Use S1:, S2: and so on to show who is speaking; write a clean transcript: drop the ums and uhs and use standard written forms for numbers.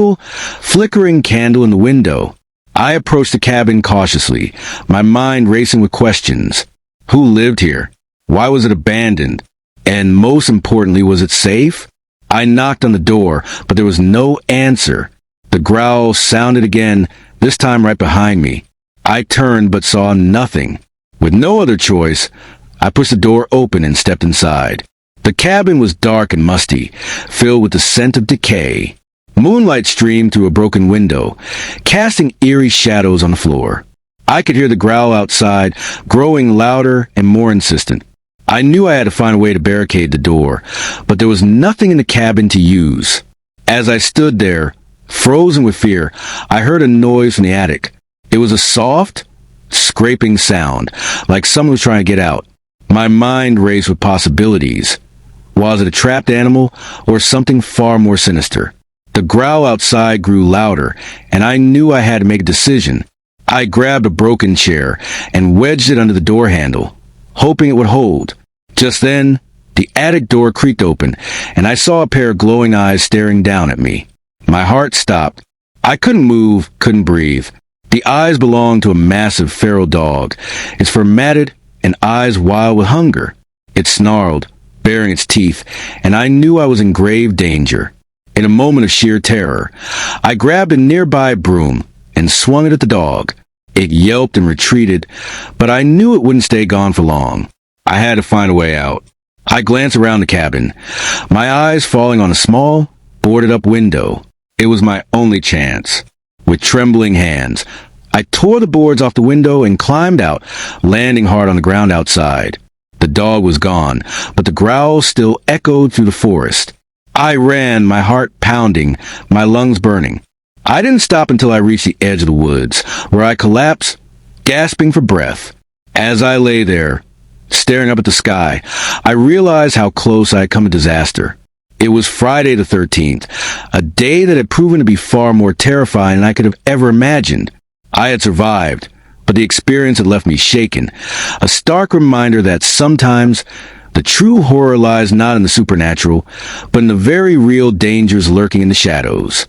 S1: flickering candle in the window. I approached the cabin cautiously, my mind racing with questions. Who lived here? Why was it abandoned? And most importantly, was it safe? I knocked on the door, but there was no answer. The growl sounded again, this time right behind me. I turned but saw nothing. With no other choice, I pushed the door open and stepped inside. The cabin was dark and musty, filled with the scent of decay. Moonlight streamed through a broken window, casting eerie shadows on the floor. I could hear the growl outside, growing louder and more insistent. I knew I had to find a way to barricade the door, but there was nothing in the cabin to use. As I stood there, frozen with fear, I heard a noise from the attic. It was a soft, scraping sound, like someone was trying to get out. My mind raced with possibilities. Was it a trapped animal or something far more sinister? The growl outside grew louder, and I knew I had to make a decision. I grabbed a broken chair and wedged it under the door handle, hoping it would hold. Just then, the attic door creaked open, and I saw a pair of glowing eyes staring down at me. My heart stopped. I couldn't move, couldn't breathe. The eyes belonged to a massive feral dog, its fur matted and eyes wild with hunger. It snarled, baring its teeth, and I knew I was in grave danger. In a moment of sheer terror, I grabbed a nearby broom and swung it at the dog. It yelped and retreated, but I knew it wouldn't stay gone for long. I had to find a way out. I glanced around the cabin, my eyes falling on a small, boarded-up window. It was my only chance. With trembling hands, I tore the boards off the window and climbed out, landing hard on the ground outside. The dog was gone, but the growl still echoed through the forest. I ran, my heart pounding, my lungs burning. I didn't stop until I reached the edge of the woods, where I collapsed, gasping for breath. As I lay there, staring up at the sky, I realized how close I had come to disaster. It was Friday the 13th, a day that had proven to be far more terrifying than I could have ever imagined. I had survived, but the experience had left me shaken, a stark reminder that sometimes the true horror lies not in the supernatural, but in the very real dangers lurking in the shadows.